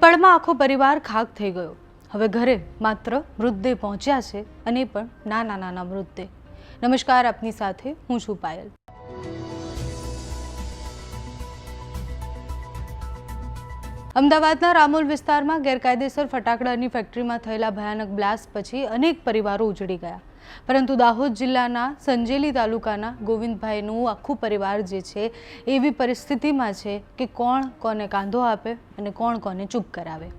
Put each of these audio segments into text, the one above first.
પળમાં આખો પરિવાર ખાક થઈ ગયો। હવે ઘરે માત્ર મૃતદેહ પહોંચ્યા છે અને પણ નાના નાના મૃતદેહ। નમસ્કાર, આપની સાથે હું છું પાયલ। અમદાવાદના રામોલ વિસ્તારમાં ગેરકાયદેસર ફટાકડાની ફેક્ટરીમાં થયેલા ભયાનક બ્લાસ્ટ પછી અનેક પરિવારો ઉજળી ગયા, પરંતુ દાહોદ જિલ્લાના સંજેલી તાલુકાના ગોવિંદભાઈનું આખું પરિવાર જે છે એવી પરિસ્થિતિમાં છે કે કોણ કોને કાંધો આપે અને કોણ કોને ચૂપ કરાવે।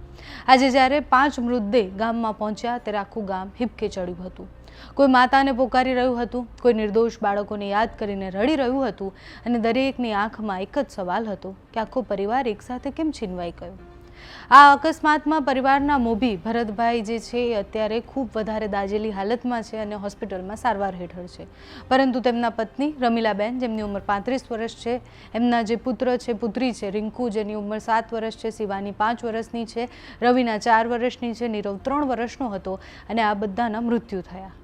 આજે જ્યારે 5 મૃતદેહ ગામમાં પહોંચ્યા ત્યારે આખું ગામ હિબકે ચડ્યું હતું। કોઈ માતાને પોકારી રહ્યું હતું, કોઈ નિર્દોષ બાળકોને યાદ કરીને રડી રહ્યું હતું અને દરેકની આંખમાં એક જ સવાલ હતો કે આખો પરિવાર એકસાથે કેમ છીનવાઈ ગયો। આ અકસ્માતમાં પરિવારના મોભી ભરતભાઈ જે છે એ અત્યારે ખૂબ વધારે દાઝેલી હાલતમાં છે અને હોસ્પિટલમાં સારવાર હેઠળ છે, પરંતુ તેમના પત્ની રમીલાબેન, જેમની ઉંમર 35 વર્ષ છે, એમના જે પુત્ર છે, પુત્રી છે, રિંકુ જેની ઉંમર 7 વર્ષ છે, શિવાની 5 વર્ષની છે, રવિના 4 વર્ષની છે, નીરવ 3 વર્ષનો હતો અને આ બધાના મૃત્યુ થયા।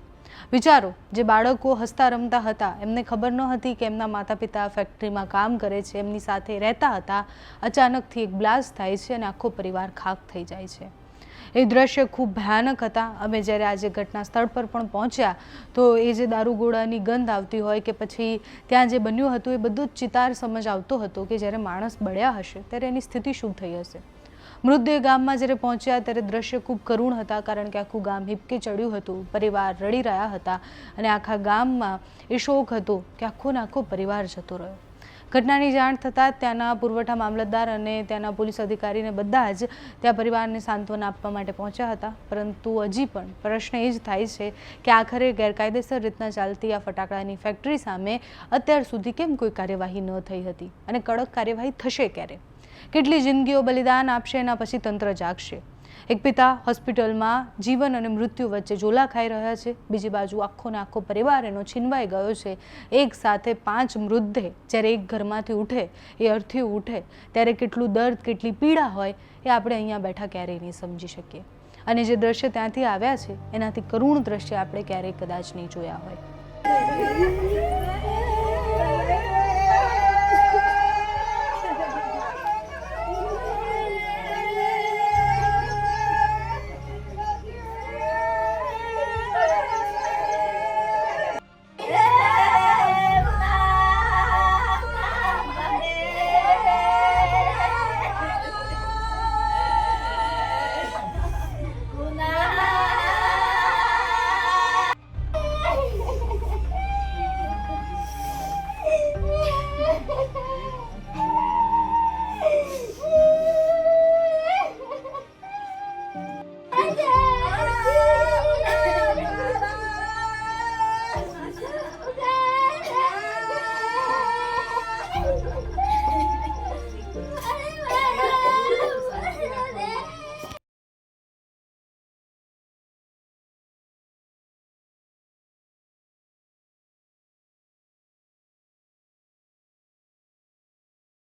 વિચારો, જે બાળકો હસતા રમતા હતા, એમને ખબર ન હતી કે એમના માતા પિતા ફેક્ટરીમાં કામ કરે છે, એમની સાથે રહેતા હતા, અચાનકથી એક બ્લાસ્ટ થાય છે અને આખો પરિવાર ખાક થઈ જાય છે। એ દ્રશ્ય ખૂબ ભયાનક હતા। અમે જ્યારે આજે ઘટના સ્થળ પર પણ પહોંચ્યા તો એ જે દારૂગોળાની ગંધ આવતી હોય કે પછી ત્યાં જે બન્યું હતું એ બધું જ ચિતાર સમજ આવતો હતો કે જ્યારે માણસ બળ્યા હશે ત્યારે એની સ્થિતિ શું થઈ હશે। મૃતદેહ ગામમાં જ્યારે પહોંચ્યા ત્યારે દ્રશ્ય ખૂબ કરુણ હતા, કારણ કે આખું ગામ હિબકે ચડ્યું હતું, પરિવાર રડી રહ્યા હતા અને આખા ગામમાં એ શોક હતો કે આખો ને આખો પરિવાર જતો રહ્યો। ઘટનાની જાણ થતાં ત્યાંના પુરવઠા મામલતદાર અને ત્યાંના પોલીસ અધિકારીને બધા જ ત્યાં પરિવારને સાંત્વના આપવા માટે પહોંચ્યા હતા, પરંતુ હજી પણ પ્રશ્ન એ જ થાય છે કે આખરે ગેરકાયદેસર રીતના ચાલતી આ ફટાકડાની ફેક્ટરી સામે અત્યાર સુધી કેમ કોઈ કાર્યવાહી ન થઈ હતી અને કડક કાર્યવાહી થશે ક્યારે? કેટલી જિંદગીઓ બલિદાન આપશે એના પછી તંત્ર જાગશે? એક પિતા હોસ્પિટલમાં જીવન અને મૃત્યુ વચ્ચે ઝોલા ખાઈ રહ્યા છે, બીજી બાજુ આખો ને આખો પરિવાર એનો છીનવાઈ ગયો છે। એક સાથે 5 મૃતદેહ જ્યારે એક ઘરમાંથી ઉઠે, એ અર્થિયું ઉઠે, ત્યારે કેટલું દર્દ, કેટલી પીડા હોય એ આપણે અહીંયા બેઠા ક્યારેય નહીં સમજી શકીએ। અને જે દ્રશ્ય ત્યાંથી આવ્યા છે એનાથી કરુણ દ્રશ્ય આપણે ક્યારેય કદાચ નહીં જોયા હોય।